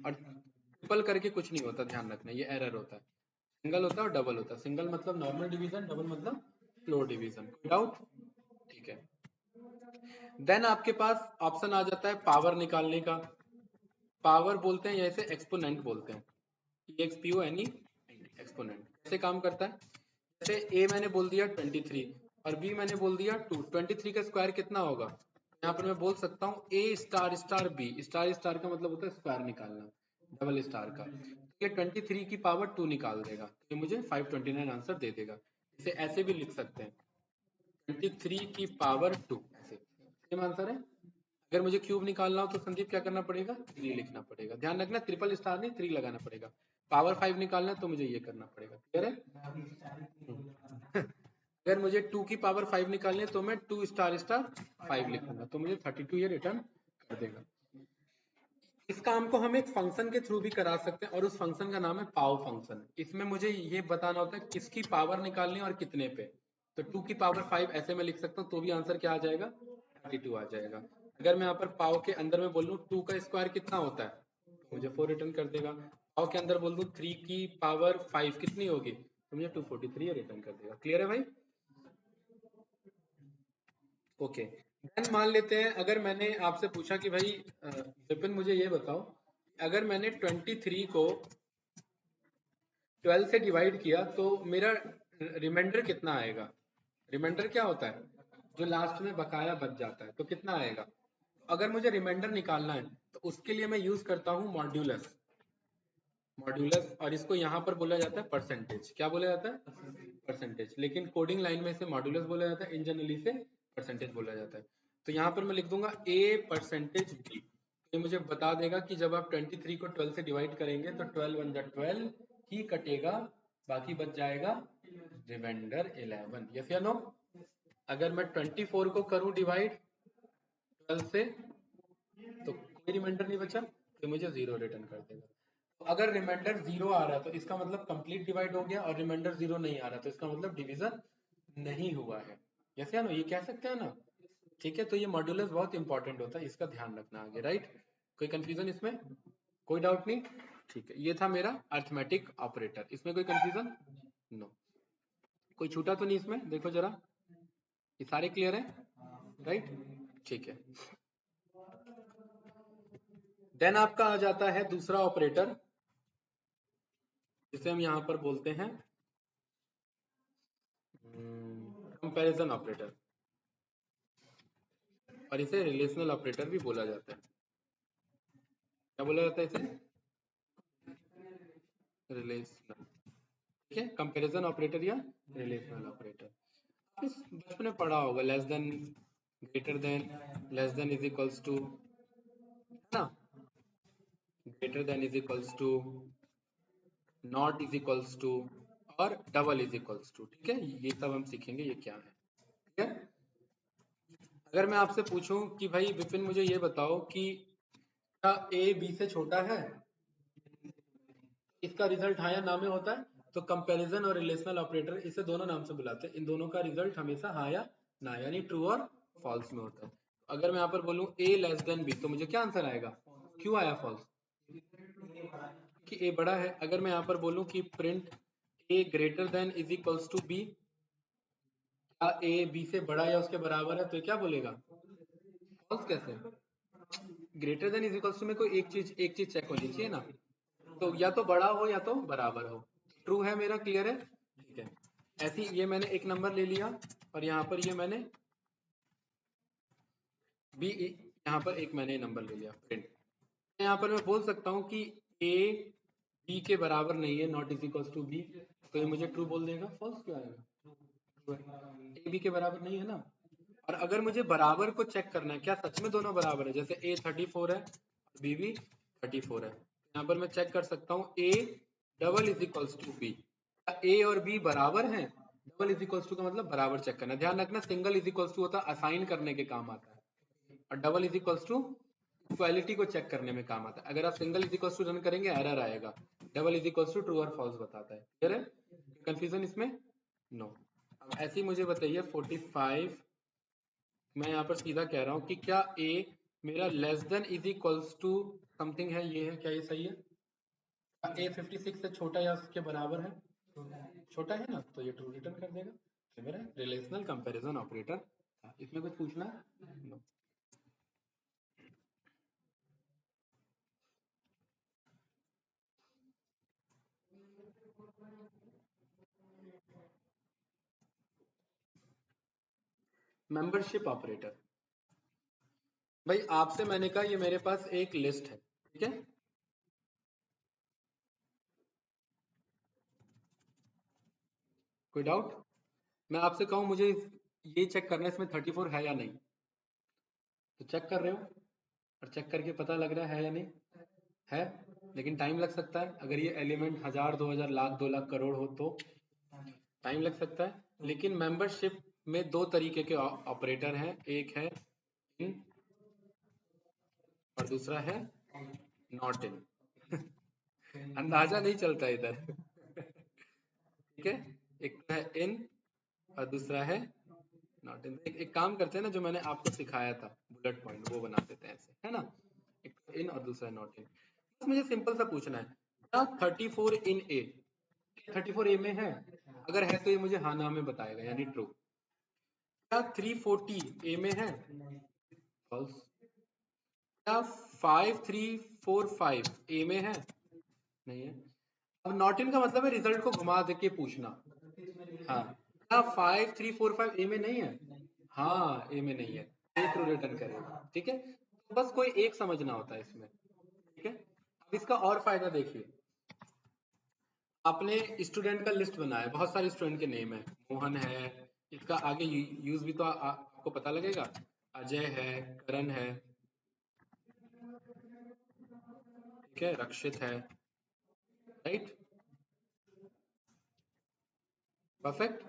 और ट्रिपल करके कुछ नहीं होता, ध्यान रखना, ये एरर होता है। सिंगल होता है और डबल होता है, सिंगल मतलब नॉर्मल डिवीजन, डबल मतलब फ्लोर डिवीजन। डाउट? ठीक है, देन आपके पास ऑप्शन आ जाता है पावर निकालने का। पावर बोलते हैं या इसे एक्सपोनेंट बोलते हैं, EXPONE, एक्सपोनेंट। कैसे काम करता है? जैसे ए मैंने बोल दिया 23 और बी मैंने बोल दिया 2, 23 का स्क्वायर कितना होगा, यहाँ पर मैं बोल सकता हूँ a star star b, star star का मतलब होता है स्क्वायर निकालना, डबल स्टार का। ये 23 की पावर 2 निकाल देगा, तो मुझे 529 आंसर दे देगा। इसे ऐसे भी लिख सकते हैं, 23 की पावर 2, ऐसे सेम आंसर है। अगर मुझे क्यूब निकालना हो तो संदीप क्या करना पड़ेगा, 3 लिखना पड़ेगा। ध्यान रखना, ट्रिपल स्टार नहीं, 3 लगाना पड़ेगा। पावर 5 निकालना है तो मुझे ये करना पड़ेगा, क्लियर है? अगर मुझे 2 की पावर 5 निकालनी है तो मैं 2 स्टार स्टार 5 लिखूंगा, तो मुझे 32 ये रिटर्न कर देगा। इस काम को हम एक फंक्शन के थ्रू भी करा सकते हैं, और उस फंक्शन का नाम है पाव फंक्शन। इसमें मुझे ये बताना होता है किसकी पावर निकालनी है और कितने पे। तो 2 की पावर 5 ऐसे मैं लिख सकता हूँ, तो भी आंसर क्या आ जाएगा, 32 आ जाएगा। अगर मैं यहाँ पर पाव के अंदर में बोल दूँ 2 का स्क्वायर कितना होता है, तो मुझे 4 रिटर्न कर देगा। पाव के अंदर बोल दूँ 3 की पावर 5 कितनी होगी, तो मुझे 243 रिटर्न कर देगा। क्लियर है भाई? ओके, देन मान लेते हैं अगर मैंने आपसे पूछा कि भाई विपिन मुझे ये बताओ, अगर मैंने 23 को 12 से डिवाइड किया तो मेरा रिमाइंडर कितना आएगा। रिमाइंडर क्या होता है, जो लास्ट में बकाया बच जाता है, तो कितना आएगा। अगर मुझे रिमाइंडर निकालना है तो उसके लिए मैं यूज करता हूँ मॉड्यूलस, मॉड्यूलस, और इसको यहाँ पर बोला जाता है परसेंटेज। क्या बोला जाता है, परसेंटेज। लेकिन कोडिंग लाइन में इसे मॉड्यूलस बोला जाता है, इन जनरली से परसेंटेज बोला जाता है। तो यहाँ पर मैं लिख दूंगा a परसेंटेज b, ये मुझे बता देगा कि जब आप 23 को 12 से डिवाइड करेंगे तो 12 वन जा 12 ही कटेगा, बाकी बच जाएगा रिमाइंडर 11। यस या नो? अगर मैं 24 को करूं डिवाइड 12 से तो कोई रिमाइंडर नहीं बचा, तो मुझे 0 रिटर्न कर देगा। तो अगर रिमाइंडर 0 आ रहा है तो इसका मतलब कंप्लीट डिवाइड हो गया, और रिमाइंडर 0 नहीं आ रहा तो इसका मतलब डिवीजन नहीं हुआ है। यस या नो, ये कह सकते हैं ना? ठीक है, तो ये मॉड्यूलस बहुत इंपॉर्टेंट होता है, इसका ध्यान रखना आगे, राइट? कोई कंफ्यूजन इसमें, कोई डाउट नहीं? ठीक है, ये था मेरा अर्थमेटिक ऑपरेटर, इसमें कोई कंफ्यूजन? नो। कोई छूटा तो नहीं इसमें, देखो जरा, ये सारे क्लियर है, राइट? ठीक है। देन आपका आ जाता है दूसरा ऑपरेटर, जिसे हम यहां पर बोलते हैं कंपैरिजन ऑपरेटर, और इसे रिलेशनल ऑपरेटर भी बोला जाता है। क्या बोला जाता है इसे? रिलेशनल। ठीक है, कंपैरिजन ऑपरेटर या रिलेशनल ऑपरेटर। इस बचपन में पढ़ा होगा, less than, greater than, less than is equals to, है ना, greater than is equals to, not is equals to, और डबल इज इक्वल्स टू। ठीक है, ये सब हम सीखेंगे ये क्या है। ठीक है, अगर मैं आपसे पूछूं कि भाई विपिन मुझे ये बताओ कि क्या ए बी से छोटा है, इसका रिजल्ट हाँ या ना में होता है, तो कंपैरिजन और रिलेशनल ऑपरेटर इसे दोनों नाम से बुलाते हैं, इन दोनों का रिजल्ट हमेशा हाँ या ना, यानी ट्रू और फॉल्स में होता है। अगर मैं यहाँ पर बोलूं ए लेस देन बी, तो मुझे क्या आंसर आएगा? क्यों आया फॉल्स? कि ए बड़ा है। अगर मैं यहाँ पर बोलूं कि print a greater than is equals to b, क्या ए बी से बड़ा या उसके बराबर है, तो ये क्या बोलेगा? फॉल्स। कैसे? Greater than is equals to में कोई एक चीज चेक होनी चाहिए ना, तो या तो बड़ा हो या तो बराबर हो। ट्रू है मेरा, क्लियर है? ठीक है, ऐसी ये मैंने एक नंबर ले लिया, और यहाँ पर ये मैंने बी, यहाँ पर एक मैंने नंबर ले लिया प्रिंट। यहाँ पर मैं बोल सकता हूँ कि ए बी के बराबर नहीं है, not is equals to b, तो ये मुझे ट्रू बोल देगा। फॉल्स क्यों आएगा? ए बी के बराबर नहीं है ना। और अगर मुझे बराबर को चेक करना है, क्या सच में दोनों बराबर है, जैसे ए 34 है, बी भी 34 है, यहाँ पर मैं चेक कर सकता हूँ a double is equals to b, क्या ए और बी बराबर हैं? डबल इज इक्वल्स टू का मतलब बराबर चेक करना। ध्यान रखना, सिंगल इज इक्वल्स टू होता है असाइन करने के काम आता है, और double is equals to equality को चेक करने में काम आता है। अगर आप single is equals to run करेंगे एरर आएगा, double is equals to true और फॉल्स बताता है। क्लियर है? कंफ्यूजन इसमें? नो। अब ऐसे ही मुझे बताइए 45, मैं यहाँ पर सीधा कह रहा हूँ कि क्या a मेरा less than is equals to something है, ये है, क्या ये सही है? क्या a 56 से छोटा या उसके बराबर है? छोटा है ना, तो ये ट्रू रिटर्न कर देगा। ये मेरा रिलेशनल कंपैरिजन ऑपरेटर। इसमें कुछ पूछना है? No. मेंबरशिप ऑपरेटर, भाई आपसे मैंने कहा ये मेरे पास एक लिस्ट है, ठीक है, कोई डाउट? मैं आपसे कहूँ मुझे ये चेक करना है इसमें 34 है या नहीं, तो चेक कर रहे हो, और चेक करके पता लग रहा है या नहीं है, लेकिन टाइम लग सकता है। अगर ये एलिमेंट 1000 2000 लाख 2 लाख करोड़ हो तो टाइम लग सकता है। लेकिन मेंबरशिप में दो तरीके के ऑपरेटर हैं, एक है इन और दूसरा है नॉट इन। अंदाजा नहीं चलता इधर। ठीक है, एक तो है इन और दूसरा है नॉट इन। एक काम करते हैं ना, जो मैंने आपको सिखाया था बुलेट पॉइंट, वो बना देते हैं ऐसे, है ना, एक तो इन और दूसरा नॉट इन। बस मुझे सिंपल सा पूछना है, क्या 34 इन ए 34 ए में है? अगर है तो ये मुझे हाँ ना में बताएगा, यानी ट्रू। क्या 340 ए में है? फॉल्स। क्या 5345 ए में है? नहीं है। अब नॉट इन का मतलब है रिजल्ट को घुमा दे के पूछना। हाँ, क्या 5345 ए में नहीं है? हाँ, ए में नहीं है, ए ट्रू रिटर्न करेगा। ठीक है, तो बस कोई एक समझना होता है इसमें। ठीक है, अब इसका और फायदा देखिए, आपने स्टूडेंट का लिस्ट बनाया, बहुत सारे स्टूडेंट के नेम है, मोहन है, इसका आगे यूज भी तो आपको पता लगेगा, अजय है, करण है, ठीक है, रक्षित है, राइट, परफेक्ट।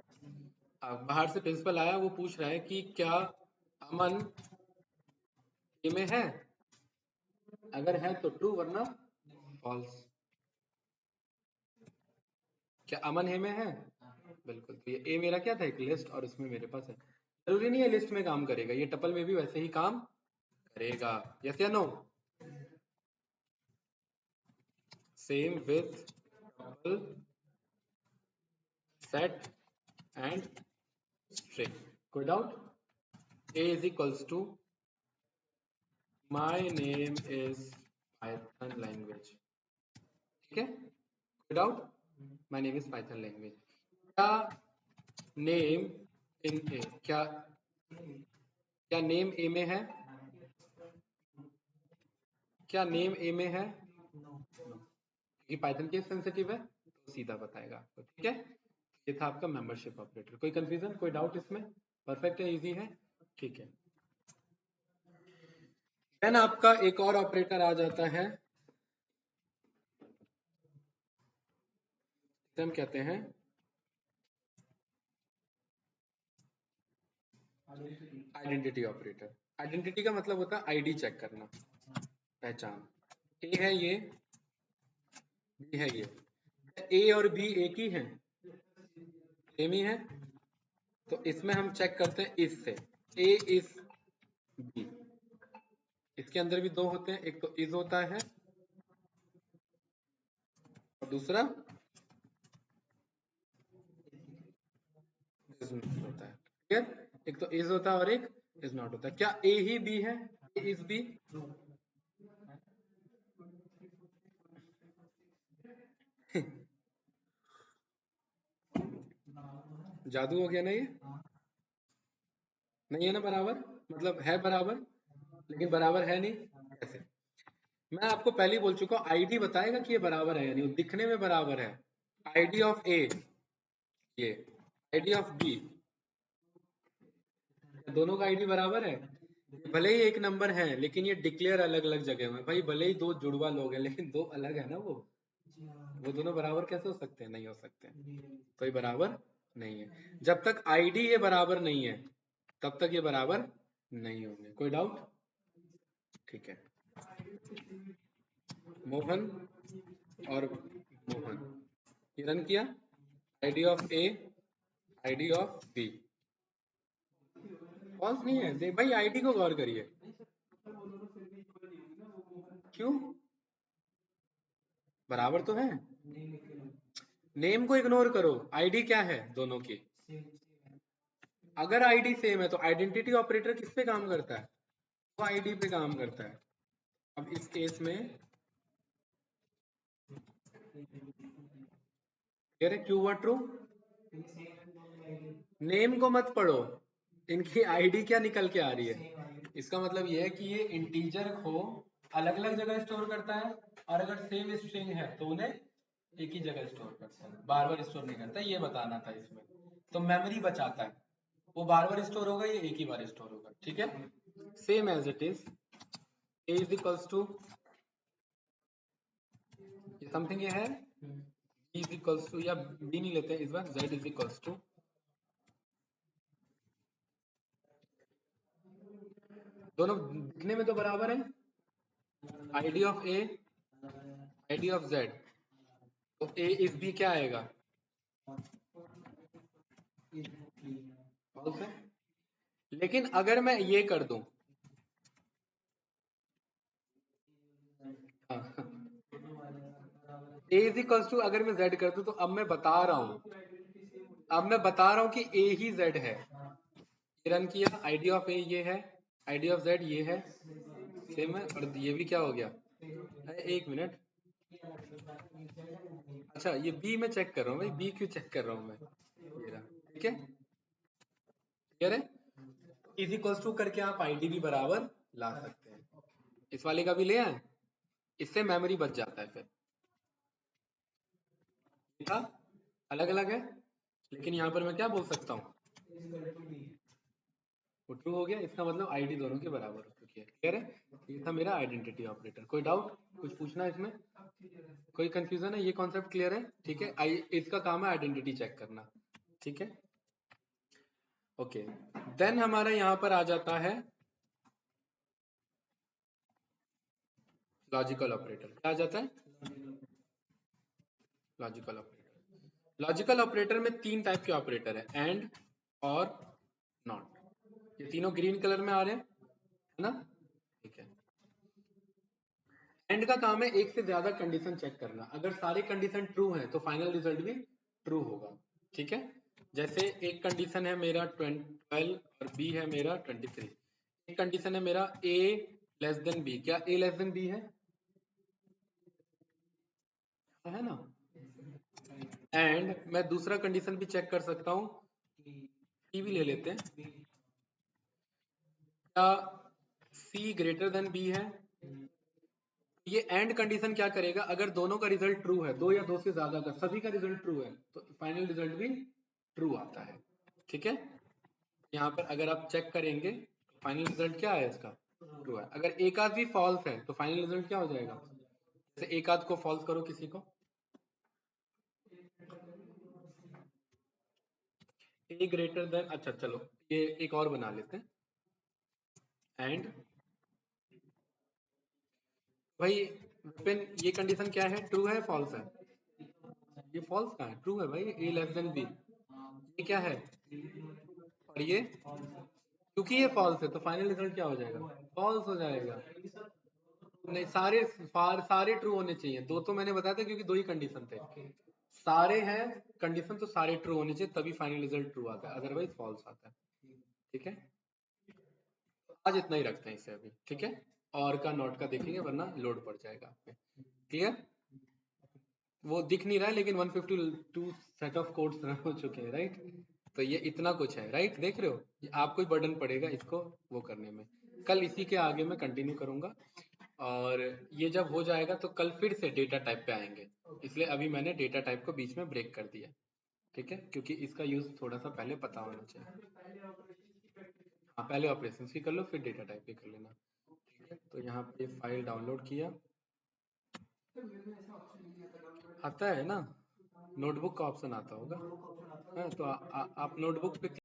अब बाहर से प्रिंसिपल आया, वो पूछ रहा है कि क्या अमन ए में है? अगर है तो ट्रू, वरना फॉल्स। क्या अमन ए में है? बिल्कुल। तो ये ए मेरा क्या था, एक लिस्ट, और इसमें मेरे पास है। जरूरी नहीं है लिस्ट में काम करेगा, ये टपल में भी वैसे ही काम करेगा। यस या no? Same with tuple, set and string. कोई doubt? a is equals to my name is Python language। ठीक है, कोई doubt? my name is Python language। क्या नेम इन ए, क्या नेम ए में है? क्या नेम ए में है? क्योंकि पाइथन केस सेंसिटिव है तो सीधा बताएगा आपको। ठीक है, ये था आपका मेंबरशिप ऑपरेटर। कोई कंफ्यूजन, कोई डाउट इसमें? परफेक्ट है, इजी है। ठीक है, देन आपका एक और ऑपरेटर आ जाता है, हम कहते हैं आइडेंटिटी ऑपरेटर। आइडेंटिटी का मतलब होता है आईडी चेक करना, पहचान। ए है ये, बी है ये, ए और बी एक ही है, सेम ही है, तो इसमें हम चेक करते हैं इस से, ए इस बी। इसके अंदर भी दो होते हैं, एक तो इज होता है और दूसरा इज नॉट होता है। ठीक है, एक तो इज होता है और एक इज नॉट होता है। क्या ए ही बी है? ए इज बी? जादू हो गया ना ये? नहीं है ना बराबर, मतलब है बराबर लेकिन बराबर है नहीं। कैसे? मैं आपको पहले ही बोल चुका हूँ, आईडी बताएगा कि ये बराबर है या नहीं। दिखने में बराबर है, आईडी ऑफ ए ये, आईडी ऑफ बी, दोनों का आईडी बराबर है। भले ही एक नंबर है लेकिन ये डिक्लेयर अलग अलग जगह में। भाई भले ही दो जुड़वा लोग हैं लेकिन दो अलग है ना, वो दोनों बराबर कैसे हो सकते हैं? नहीं हो सकते, तो ये बराबर नहीं है। जब तक आईडी ये बराबर नहीं है तब तक ये बराबर नहीं होंगे। कोई डाउट? ठीक है, मोहन और मोहन, ये रन किया, ID of a, ID of b, false नहीं है। देख भाई, आईडी को गौर करिए, क्यों बराबर तो है। नेम को इग्नोर करो, आईडी क्या है दोनों की? अगर आईडी सेम है तो आइडेंटिटी ऑपरेटर किस पे काम करता है? वो आईडी पे काम करता है। अब इस केस में क्यों हुआ ट्रू? नेम को मत पढ़ो, इनकी आईडी क्या निकल के आ रही है। इसका मतलब यह है कि ये इंटीजर को अलग अलग जगह स्टोर करता है, और अगर सेम स्ट्रिंग है तो उन्हें एक ही जगह स्टोर करता है, बार बार स्टोर नहीं करता। ये बताना था इसमें, तो मेमोरी बचाता है। वो बार बार स्टोर होगा, ये एक ही बार स्टोर होगा। ठीक है, same as it is, a is equals to something ये है, बी इज इक्वल्स टू, या बी नहीं लेते हैं इस बार, जेड इज इक्वल्स टू, दोनों दिखने में तो बराबर है, ID of a, ID of z, तो ए इज बी क्या आएगा? फॉल्स है। लेकिन अगर मैं ये कर दूं, ए इज इक्वल्स टू, अगर मैं जेड कर दूं, तो अब मैं बता रहा हूं कि ए ही जेड है। ये रन किया, आईडी ऑफ ए ये है, आईडी ऑफ जेड ये है, सेम है, और ये भी क्या हो गया? एक मिनट, अच्छा ये बी में चेक कर रहा हूँ भाई, बी क्यों चेक कर रहा हूँ मैं, ये रहा। ठीक है, क्लियर है? इज इक्वल्स टू करके आप आईडी भी बराबर ला सकते हैं। इस वाले का भी ले आए, इससे मेमोरी बच जाता है। फिर था अलग अलग है, लेकिन यहाँ पर मैं क्या बोल सकता हूँ, वो ट्रू हो गया। इसका मतलब आईडी दोनों के बराबर हो चुकी है। क्लियर है? ये था मेरा आइडेंटिटी ऑपरेटर। कोई डाउट, कुछ पूछना है इसमें? कोई कंफ्यूजन है? ये कॉन्सेप्ट क्लियर है? ठीक है, इसका काम है आइडेंटिटी चेक करना। ठीक है, ओके। देन हमारा यहाँ पर आ जाता है लॉजिकल ऑपरेटर। क्या आ जाता है? Logical operator. लॉजिकल ऑपरेटर में तीन टाइप के ऑपरेटर है, एंड, और, नॉट। ये तीनों ग्रीन कलर में आ रहे हैं, है ना? ठीक है, एंड का काम है एक से ज्यादा कंडीशन चेक करना। अगर सारी कंडीशन ट्रू है तो फाइनल रिजल्ट भी ट्रू होगा। ठीक है, जैसे एक कंडीशन है मेरा 12 और बी है मेरा 23। एक कंडीशन है मेरा ए लेस देन बी, क्या ए लेस देन बी है ना? एंड मैं दूसरा कंडीशन भी चेक कर सकता हूँ, सी भी ले लेते हैं, क्या सी ग्रेटर देन बी है? ये एंड कंडीशन क्या करेगा, अगर दोनों का रिजल्ट ट्रू है, दो या दो से ज्यादा का सभी का रिजल्ट ट्रू है, तो फाइनल रिजल्ट भी ट्रू आता है। ठीक है, यहाँ पर अगर आप चेक करेंगे फाइनल रिजल्ट क्या है इसका, ट्रू है। अगर एक आध भी फॉल्स है तो फाइनल रिजल्ट क्या हो जाएगा? जैसे एक आध को फॉल्स करो, किसी को ए ग्रेटर देन, अच्छा चलो ये एक और बना लेते हैं। एंड भाई विपिन, ये कंडीशन क्या है, ट्रू है फॉल्स है? ये फॉल्स का है, ट्रू है भाई, ए लेस देन बी। ये क्या है, और ये क्योंकि ये फॉल्स है तो फाइनल रिजल्ट क्या हो जाएगा, फॉल्स हो जाएगा। नहीं, सारे ट्रू होने चाहिए, दो तो मैंने बताया था क्योंकि दो ही कंडीशन थे, सारे हैं कंडीशन तो सारे ट्रू होने चाहिए तभी फाइनल रिजल्ट ट्रू आता है, अदरवाइज फॉल्स आता है। ठीक है, आज इतना ही रखते हैं इसे अभी। ठीक है, और का नोट का देखेंगे वरना लोड पड़ जाएगा आप पे। क्लियर? वो दिख नहीं रहा है लेकिन 152 सेट ऑफ कोड्स रन हो चुके हैं, राइट? तो ये इतना कुछ है, राइट? देख रहे हो, ये आपको ही बर्डन पड़ेगा इसको वो करने में। कल इसी के आगे मैं कंटिन्यू करूंगा, और ये जब हो जाएगा तो कल फिर से डेटा टाइप पे आएंगे, इसलिए अभी मैंने डेटा टाइप को बीच में ब्रेक कर दिया। ठीक है, क्योंकि इसका यूज थोड़ा सा पहले पता होना चाहिए। हाँ, पहले ऑपरेशन की कर लो फिर डेटा टाइप की कर लेना। ठीक है, तो यहाँ पे फाइल डाउनलोड किया, आता है ना, नोटबुक का ऑप्शन आता होगा। हाँ, तो आप नोटबुक पे